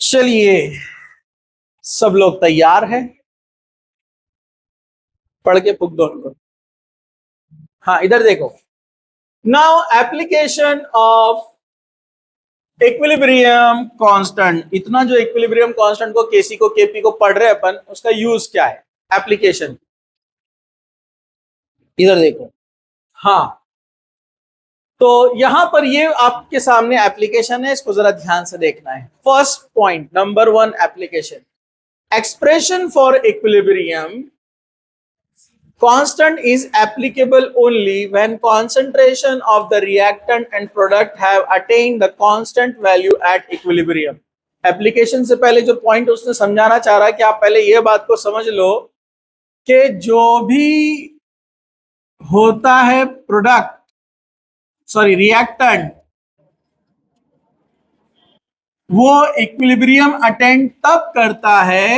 चलिए, सब लोग तैयार हैं? पढ़ के फूक दो उनको। हाँ, इधर देखो। Now application of equilibrium constant. इतना जो इक्विलिब्रियम कांस्टेंट को केसी को केपी को पढ़ रहे हैं अपन, उसका यूज क्या है? एप्लीकेशन। इधर देखो। हाँ, तो यहां पर ये आपके सामने एप्लीकेशन है, इसको जरा ध्यान से देखना है। First point, number 1 application. Expression for equilibrium constant is applicable only when concentration of the reactant and product have attained the constant value at equilibrium. Application से पहले जो पॉइंट उसने समझाना चाह रहा है कि आप पहले ये बात को समझ लो कि जो भी होता है रिएक्टेंट, वो इक्विलिब्रियम अटेंड तब करता है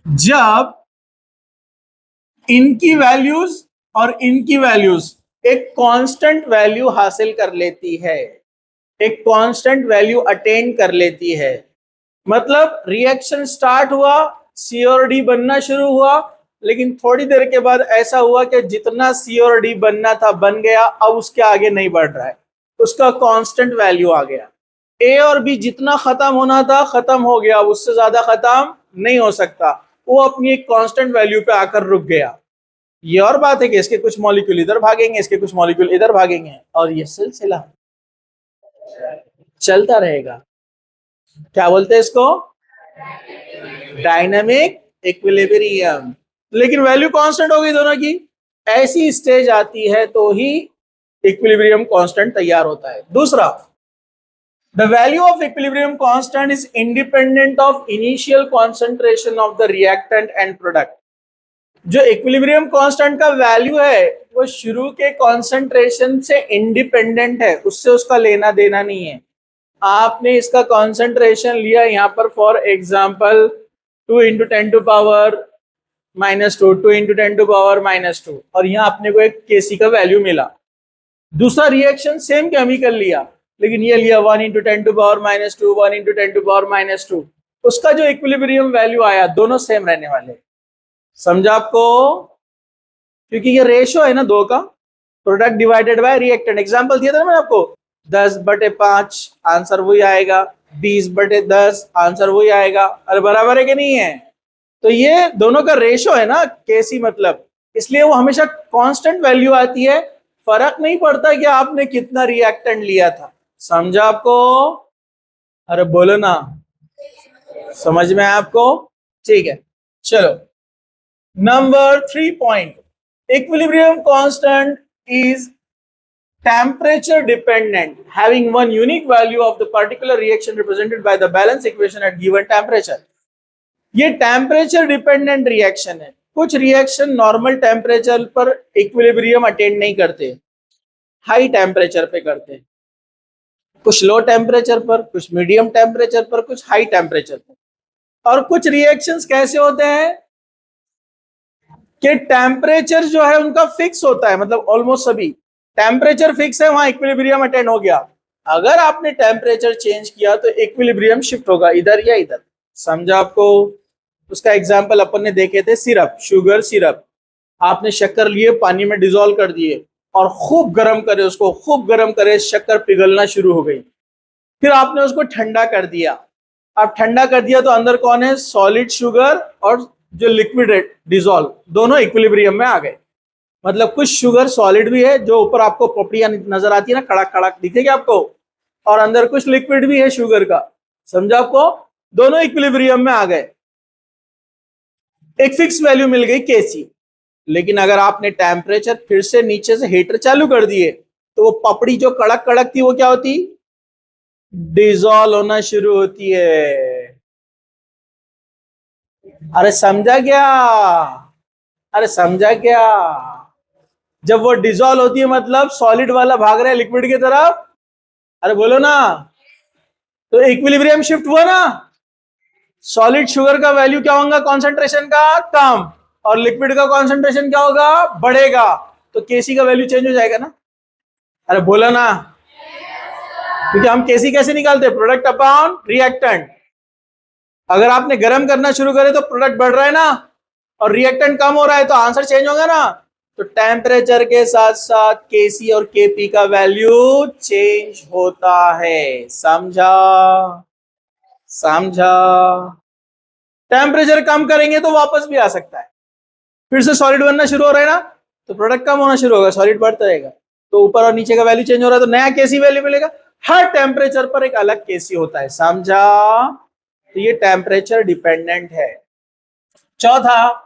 जब इनकी वैल्यूज और इनकी वैल्यूज एक कांस्टेंट वैल्यू हासिल कर लेती है, एक कांस्टेंट वैल्यू अटेन कर लेती है। मतलब रिएक्शन स्टार्ट हुआ, सी और डी बनना शुरू हुआ, लेकिन थोड़ी देर के बाद ऐसा हुआ कि जितना सी और डी बनना था बन गया, अब उसके आगे नहीं बढ़ रहा है, उसका कांस्टेंट वैल्यू आ गया। ए और बी जितना खत्म होना था खत्म हो गया, उससे ज्यादा खत्म नहीं हो सकता, वो अपनी एक कांस्टेंट वैल्यू पे आकर रुक गया। ये और बात है कि इसके कुछ मॉलिक्यूल इधर भागेंगे, इसके कुछ मॉलिक्यूल इधर भागेंगे, और ये सिलसिला चलता रहेगा। क्या बोलते हैं इसको? Dynamic equilibrium. लेकिन वैल्यू कांस्टेंट हो गई दोनों की, ऐसी स्टेज आती है तो ही इक्विलिब्रियम कांस्टेंट तैयार होता है। दूसरा, the value of equilibrium constant is independent of initial concentration of the reactant and product. जो इक्विलिब्रियम कांस्टेंट का वैल्यू है वो शुरू के कॉन्सेंट्रेशन से इंडिपेंडेंट है, उससे उसका लेना देना नहीं है। आपने इसका कॉन्सेंट्रेशन लिया यहाँ पर फॉर एग्जांपल 2 × 10⁻⁻², 2 × 10⁻⁻², और यहाँ आपने को एक केसी का वैल्यू मिला। दूसरा रिएक्शन सेम केमिकल लिया, लेकिन ये लिया 1 × 10⁻², 1 × 10⁻², उसका जो इक्विलिब्रियम वैल्यू आया दोनों सेम रहने वाले। समझा आपको? क्योंकि ये रेशो है ना दो का, product divided by reactant. Example दिया था ना मैंने आपको, 10/5 आंसर वही आएगा, 20/10 आंसर वही आएगा। अरे बराबर है कि नहीं है? तो ये दोनों का रेशो है ना केसी, मतलब इसलिए वो हमेशा कांस्टेंट वैल्यू आती है, फर्क नहीं पड़ता कि आपने कितना रिएक्टेंट लिया था। समझा आपको? अरे बोलो ना, समझ में आपको? ठीक है, चलो number 3 point. Equilibrium constant is temperature dependent, having one unique value of the particular reaction represented by the balance equation at given temperature. ये टेम्परेचर डिपेंडेंट रिएक्शन है। कुछ रिएक्शन नॉर्मल टेम्परेचर पर इक्विलिब्रियम अटेंड नहीं करते, high temperature पे करते, कुछ low temperature पर, कुछ मीडियम टेम्परेचर पर, कुछ हाई टेम्परेचर पर। और कुछ रिएक्शंस कैसे होते हैं कि टेम्परेचर जो है उनका फिक्स होता है, मतलब ऑलमोस्ट सभी टेम्परेचर फिक्स है, वहां इक्विलिब्रियम अटेंड हो गया। अगर आपने टेम्परेचर चेंज किया तो इक्विलिब्रियम शिफ्ट होगा इधर या इधर। समझा आपको? उसका एग्जांपल अपन ने देखे थे, सिरप, शुगर सिरप। आपने शक्कर लिए, पानी में डिसॉल्व कर दिए और खूब गर्म करे, उसको खूब गर्म करे, शक्कर पिघलना शुरू हो गई। फिर आपने उसको ठंडा कर दिया। अब ठंडा कर दिया तो अंदर कौन है? सॉलिड शुगर और जो लिक्विड डिसॉल्व, दोनों इक्विलिब्रियम में आ गए। मतलब कुछ शुगर सॉलिड भी है, जो ऊपर आपको पपड़ियां नजर आती है ना, कड़क कड़क दिखेगी आपको, और अंदर कुछ लिक्विड भी है शुगर का। समझा आपको? दोनों इक्विलिब्रियम में आ गए, एक फिक्स वैल्यू मिल गई केसी। लेकिन अगर आपने टेम्परेचर फिर से नीचे से हीटर चालू कर दिए तो वो पपड़ी जो कड़क कड़क थी वो क्या होती? डिसॉल्व होना शुरू होती है। अरे समझा क्या? अरे समझा क्या? जब वो डिसॉल्व होती है मतलब सॉलिड वाला भाग रहा है लिक्विड की तरफ। अरे बोलो ना, तो इक्विलिब्रियम शिफ्ट हुआ ना। सॉलिड शुगर का वैल्यू क्या होगा? कॉन्सेंट्रेशन का कम, और लिक्विड का कॉन्सेंट्रेशन क्या होगा? बढ़ेगा। तो केसी का वैल्यू चेंज हो जाएगा ना। अरे बोलो ना, क्योंकि हम केसी कैसे निकालते हैं, प्रोडक्ट अपॉन रिएक्टेंट। अगर आपने गर्म करना शुरू करे तो प्रोडक्ट बढ़ रहा है ना, और रिएक्टेंट कम हो रहा है तो आंसर चेंज होगा ना। तो टेम्परेचर के साथ साथ केसी और केपी का वैल्यू चेंज होता है। समझा? समझा? टेम्परेचर कम करेंगे तो वापस भी आ सकता है, फिर से सॉलिड बनना शुरू हो रहा है ना, तो प्रोडक्ट कम होना शुरू होगा, सॉलिड बढ़ता रहेगा, तो ऊपर और नीचे का वैल्यू चेंज हो रहा है तो नया केसी वैल्यू मिलेगा। हर टेम्परेचर पर एक अलग केसी होता है। समझा? तो ये टेम्परेचर डिपेंडेंट है। चौथा,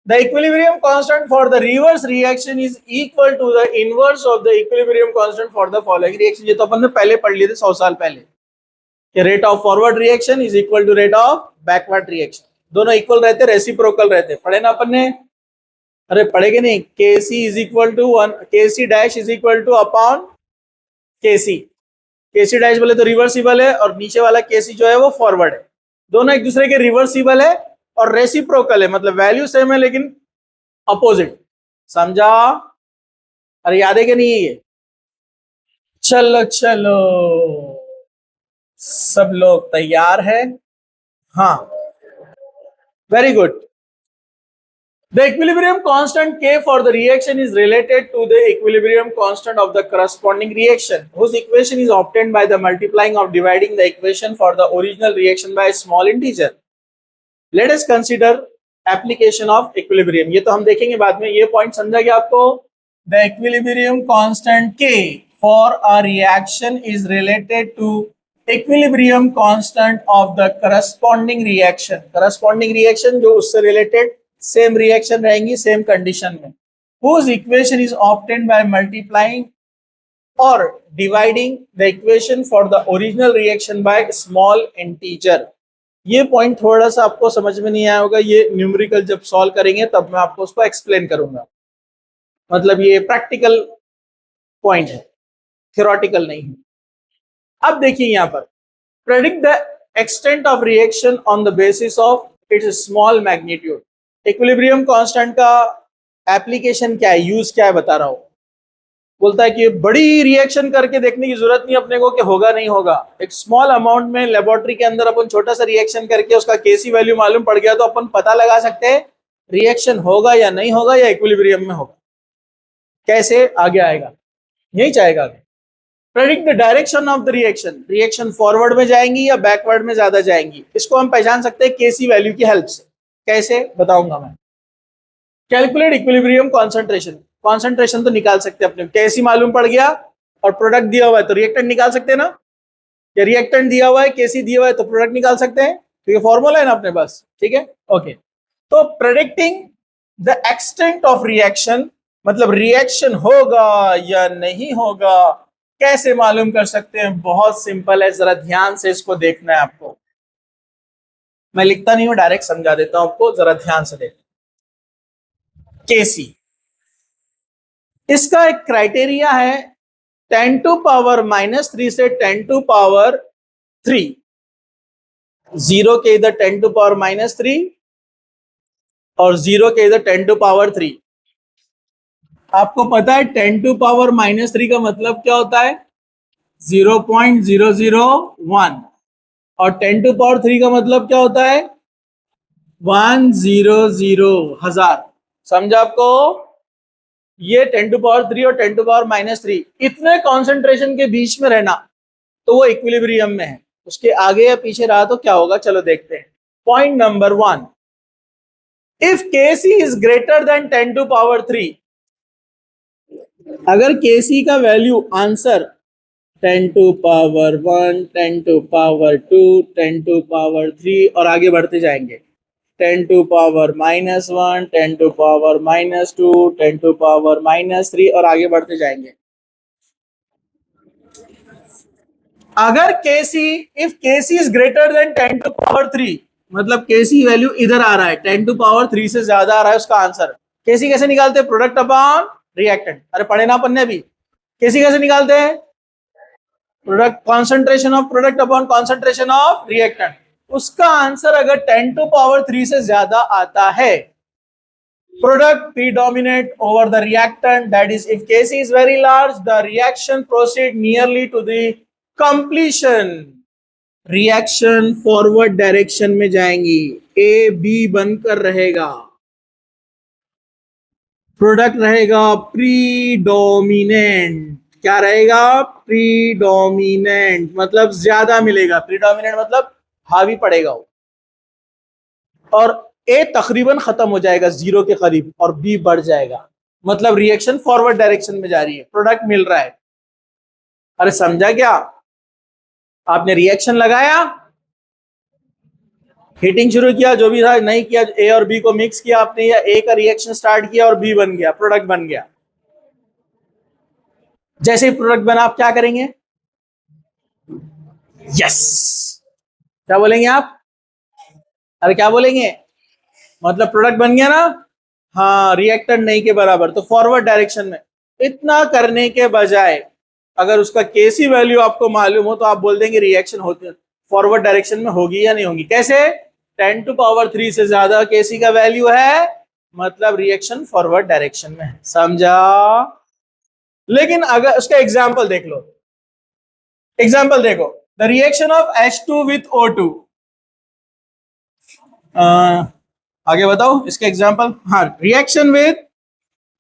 the equilibrium constant for the reverse reaction is equal to the inverse of the equilibrium constant for the following reaction। ये तो अपन ने पहले पढ़ लिए थे 100 साल पहले, कि rate of forward reaction is equal to rate of backward reaction, दोनों इक्वल रहते, रेसिप्रोकल रहते। पढ़े ना अपन ने? अरे पढ़ेगे नहीं? KC is equal to 1, KC dash is equal to upon KC. KC dash बोले तो रिवर्सिबल है, और नीचे वाला केसी जो है वो फॉरवर्ड है, दोनों एक दूसरे के रिवर्सिबल है और रेसिप्रोकल है, मतलब वैल्यू सेम है लेकिन अपोजिट। समझा? अरे याद है कि नहीं ये? चलो चलो, सब लोग तैयार है? हाँ, very good. The equilibrium constant K for the reaction is related to the equilibrium constant of the corresponding reaction, whose equation is obtained by the multiplying or dividing the equation for the original reaction by a small integer. Let us consider application of equilibrium. ये तो हम देखेंगे बाद में, ये point समझा गया आपको? The equilibrium constant K for a reaction is related to equilibrium constant of the corresponding reaction. Corresponding reaction जो उससे related सेम रिएक्शन रहेंगी सेम कंडीशन में, whose equation is obtained by multiplying or dividing the equation for the original reaction by small integer. ये point थोड़ा सा आपको समझ में नहीं आया होगा, ये न्यूमेरिकल जब सॉल्व करेंगे तब मैं आपको उसको एक्सप्लेन करूंगा, मतलब ये प्रैक्टिकल पॉइंट है, थ्योरेटिकल नहीं है। अब देखिए यहां पर, predict the extent of reaction on the basis of its small magnitude. Equilibrium constant का एप्लीकेशन क्या है, यूज क्या है बता रहा हूं। बोलता है कि बड़ी रिएक्शन करके देखने की जरूरत नहीं अपने को कि होगा नहीं होगा, एक स्मॉल अमाउंट में लेबोरेटरी के अंदर अपन छोटा सा रिएक्शन करके उसका केसी वैल्यू मालूम पड़ गया तो अपन पता लगा सकते हैं रिएक्शन होगा या नहीं होगा या इक्विलिब्रियम में होगा। कैसे? आगे आएगा, यही चाहेगा आगे। Predict the direction of the reaction, reaction forward में जाएंगी या बैकवर्ड में ज्यादा जाएंगी, इसको हम पहचान सकते हैं केसी वैल्यू की हेल्प से। कैसे बताऊंगा मैं। कैलकुलेट इक्विलिब्रियम कॉन्सेंट्रेशन, कॉन्सेंट्रेशन तो निकाल सकते हैं अपने, केसी मालूम पड़ गया और प्रोडक्ट दिया हुआ है तो रिएक्टेंट निकाल सकते हैं ना, या रिएक्टेंट दिया हुआ है केसी दिया हुआ है तो प्रोडक्ट निकाल सकते हैं, तो ये फॉर्मूला है ना अपने पास, ठीक है ओके। तो predicting the extent of reaction, मतलब रिएक्शन होगा या नहीं होगा कैसे मालूम कर सकते हैं, बहुत सिंपल है, जरा ध्यान से इसको देखना है आपको। मैं लिखता नहीं हूं, डायरेक्ट समझा देता हूं आपको, जरा ध्यान से देखना। केसी, इसका एक क्राइटेरिया है 10 टू पावर -3 से 10 टू पावर 3, 0 के इधर 10 टू पावर -3 और 0 के इधर 10 टू पावर 3। आपको पता है 10 टू पावर -3 का मतलब क्या होता है, 0.001, और 10 टू पावर 3 का मतलब क्या होता है, 100 हजार। समझा आपको? ये 10 टू पावर 3 और 10 टू पावर -3 इतने कॉन्सेंट्रेशन के बीच में रहना तो वो इक्विलिब्रियम में है, उसके आगे या पीछे रहा तो क्या होगा, चलो देखते हैं। Point number 1, if KC is greater than 10 to power 3, अगर केसी का value answer 10 to power 1, 10 to power 2, 10 to power 3 और आगे बढ़ते जाएंगे, 10 to power -1, 10 to power -2, 10 to power -3 और आगे बढ़ते जाएंगे। अगर KC, if KC is greater than 10 to power 3, मतलब केसी वैल्यू इधर आ रहा है, 10 टू पावर 3 से ज्यादा आ रहा है उसका आंसर। केसी कैसे निकालते हैं, प्रोडक्ट अपॉन रिएक्टेंट, अरे पढ़े ना अपन ने अभी। केसी कैसे निकालते हैं, product concentration of product upon concentration of reactant. उसका आंसर अगर 10 टू पावर 3 से ज्यादा आता है, product predominate over the reactant, that is if Kc is very large the reaction proceed nearly to the completion, reaction forward direction में जाएंगी, A B बनकर रहेगा, प्रोडक्ट रहेगा प्रीडोमिनेंट। क्या रहेगा? प्रीडोमिनेंट, मतलब ज्यादा मिलेगा। प्रीडोमिनेंट मतलब हावी पड़ेगा वो। और ए तकरीबन खत्म हो जाएगा जीरो के करीब और बी बढ़ जाएगा, मतलब रिएक्शन फॉरवर्ड डायरेक्शन में जा रही है, प्रोडक्ट मिल रहा है। अरे समझा क्या? आपने रिएक्शन लगाया, हीटिंग शुरू किया, जो भी था नहीं किया, ए और बी को मिक्स किया आपने, या ए का रिएक्शन स्टार्ट किया और बी बन गया, प्रोडक्ट बन गया। जैसे ही प्रोडक्ट बना आप क्या करेंगे? यस, क्या बोलेंगे आप? अरे क्या बोलेंगे? मतलब प्रोडक्ट बन गया ना, हाँ, रिएक्टेंट नहीं के बराबर, तो फॉरवर्ड डायरेक्शन में। इतना करने के बजाय अगर उसका केसी वैल्यू आपको मालूम हो तो आप बोल देंगे रिएक्शन होती है फॉरवर्ड डायरेक्शन में, होगी या नहीं होगी। कैसे? 10⁻³ से ज्यादा केसी का वैल्यू है, मतलब रिएक्शन फॉरवर्ड डायरेक्शन में है। समझा? लेकिन अगर उसका एग्जाम्पल देख लो, एग्जाम्पल देखो, the reaction of H2 with O2। आगे बताओ इसके एग्जाम्पल। हाँ, reaction with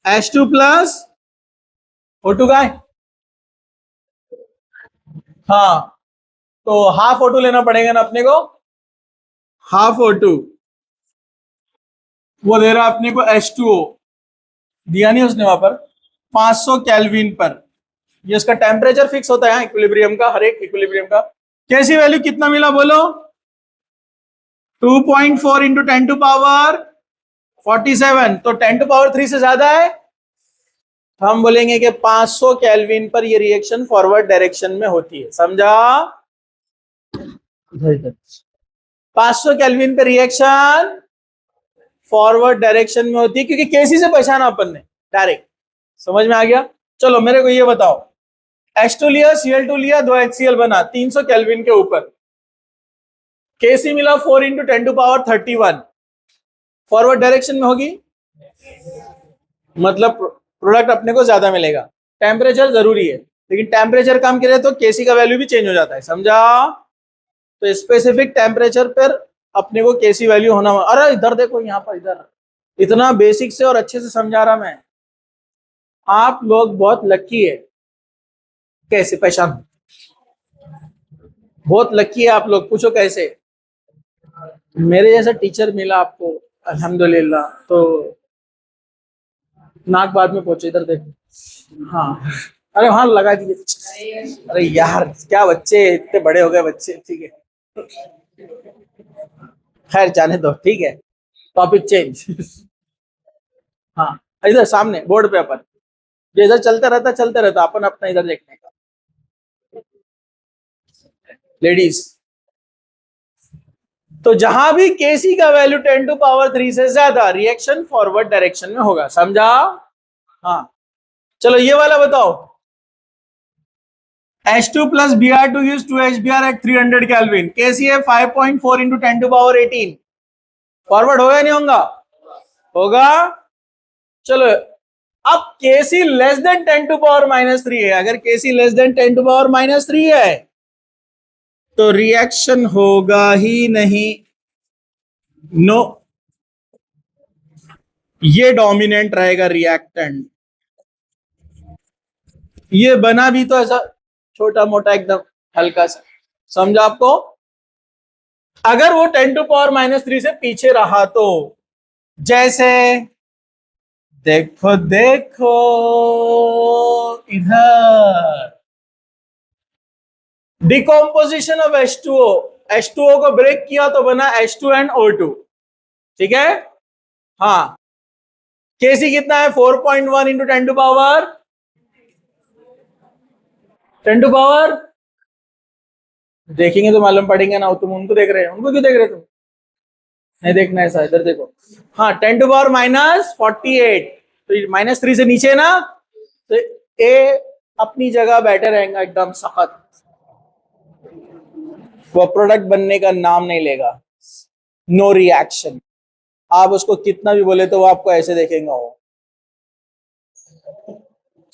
H2 plus O2 का है, हाँ, तो हाफ O2 लेना पड़ेगा ना अपने को, हाफ O2। वो दे रहा अपने को H2O, दिया नहीं उसने वहां पर, 500 केल्विन पर। ये उसका टेम्परेचर फिक्स होता है इक्विलिब्रियम का, हर एक इक्विलिब्रियम का। कैसी वैल्यू कितना मिला बोलो? 2.4 इंटू 10⁻47, तो 10⁻³ से ज्यादा है। हम बोलेंगे कि 500 केल्विन पर ये रिएक्शन फॉरवर्ड डायरेक्शन में होती है। समझा? 500 केल्विन पे रिएक्शन फॉरवर्ड डायरेक्शन में होती है, क्योंकि केसी से पहचाना अपन ने डायरेक्ट। समझ में आ गया? चलो मेरे को ये बताओ, H2 लिया, Cl2 लिया, 2 HCl बना 300 केल्विन के ऊपर, केसी मिला 4 इंटू 10⁻31, फॉरवर्ड डायरेक्शन में होगी, मतलब प्रोडक्ट अपने को ज्यादा मिलेगा। टेम्परेचर जरूरी है, लेकिन टेम्परेचर कम करे तो केसी का वैल्यू भी चेंज हो जाता है। समझा? तो स्पेसिफिक टेम्परेचर पर अपने को केसी वैल्यू होना। अरे इधर देखो, यहाँ पर, इधर इतना बेसिक से और अच्छे से समझा रहा मैं। आप लोग बहुत लकी है, कैसे पहचान, बहुत लकी है आप लोग। पूछो कैसे? मेरे जैसा टीचर मिला आपको, अल्हम्दुलिल्लाह। तो नाक बाद में पहुंचे, इधर देखो, हाँ, अरे वहां लगा दीजिए। अरे यार क्या बच्चे, इतने बड़े हो गए बच्चे। ठीक है, खैर जाने दो, ठीक है, टॉपिक चेंज। हाँ, इधर सामने बोर्ड पे अपन, जो इधर चलता रहता चलता रहता, अपन अपना इधर देखने का। लेडीज, तो जहां भी केसी का वैल्यू 10⁻³ से ज्यादा, रिएक्शन फॉरवर्ड डायरेक्शन में होगा। समझा? हाँ, चलो ये वाला बताओ, H2 plus Br2 gives 2HBr at 300 Kelvin. KCF 5.4 into 10⁻18. Forward होगा नहीं होगा? होगा। चलो अब Kc लेस देन 10⁻³ है, अगर Kc लेस देन 10⁻³ है तो रिएक्शन होगा ही नहीं। नो, ये डोमिनेंट रहेगा रिएक्टेंट। ये बना भी तो ऐसा छोटा मोटा एकदम हल्का सा। समझा आपको? अगर वो 10⁻³ से पीछे रहा तो, जैसे देखो देखो इधर, डिकम्पोजिशन ऑफ H2O, H2O को ब्रेक किया तो बना H2 and O2। ठीक है? हाँ, केसी कितना है? 4.1 इंटू 10⁻, देखेंगे तो मालूम पड़ेंगे ना। तुम उनको देख रहे हो, उनको क्यों देख रहे हो? तुम नहीं देखना है, इधर देखो। हाँ, 10⁻48, तो -3 से नीचे ना, तो ए अपनी जगह बैठे रहेगा एकदम सख्त, वो प्रोडक्ट बनने का नाम नहीं लेगा। No reaction. आप उसको कितना भी बोले तो वो आपको ऐसे देखेगा। वो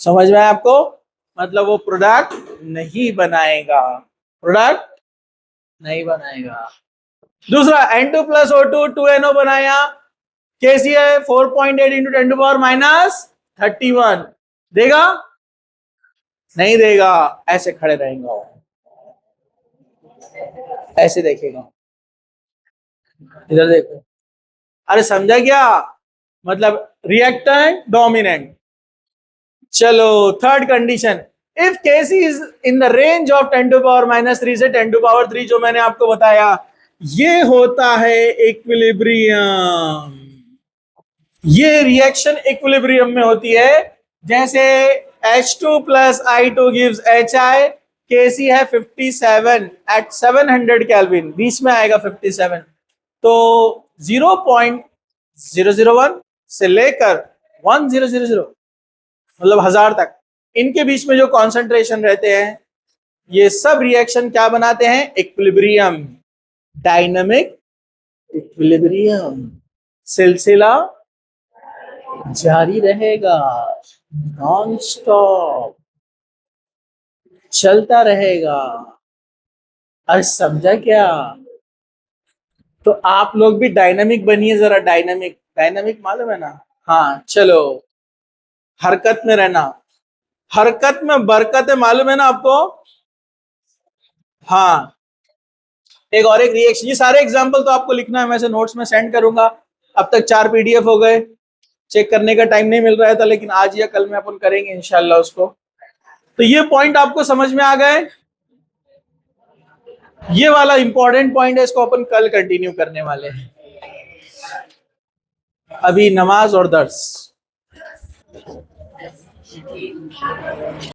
समझ में आया आपको? मतलब वो प्रोडक्ट नहीं बनाएगा, प्रोडक्ट नहीं बनाएगा। दूसरा N2 प्लस O2 2NO बनाया, कैसी है 4.8 इंटू 10 टू पावर माइनस 31, देगा नहीं देगा, ऐसे खड़े रहेंगे, ऐसे देखेगा, इधर देखो। अरे समझा क्या मतलब, रिएक्टेंट डोमिनेंट। चलो third condition, if KC is in the range of 10 to power minus 3 से 10 टू पावर 3, जो मैंने आपको बताया, ये होता है इक्विलिब्रियम। ये रिएक्शन इक्विलिब्रियम में होती है, जैसे H2 plus I2 gives HI, केसी है 57 एट 700 केल्विन, बीच में आएगा 57, तो 0.001 से लेकर 1000 मतलब 1000 तक, इनके बीच में जो कॉन्सेंट्रेशन रहते हैं, ये सब रिएक्शन क्या बनाते हैं, इक्विलिब्रियम, डायनामिक इक्विलिब्रियम। सिलसिला जारी रहेगा, नॉन स्टॉप चलता रहेगा। अरे समझा क्या? तो आप लोग भी डायनामिक बनिए जरा, डायनामिक, डायनामिक मालूम है ना? हाँ चलो, हरकत में रहना, हरकत में बरकत है, मालूम है ना आपको? हाँ, एक और एक रिएक्शन, ये सारे एग्जांपल तो आपको लिखना है, मैं से नोट्स में सेंड करूंगा। अब तक 4 PDF हो गए, चेक करने का टाइम नहीं मिल रहा था, लेकिन आज या कल में अपन करेंगे इंशाल्लाह उसको। तो ये पॉइंट आपको समझ में आ गए, ये वाला इंपॉर्टेंट पॉइंट है, इसको अपन कल कंटिन्यू करने वाले हैं। अभी नमाज और दर्स।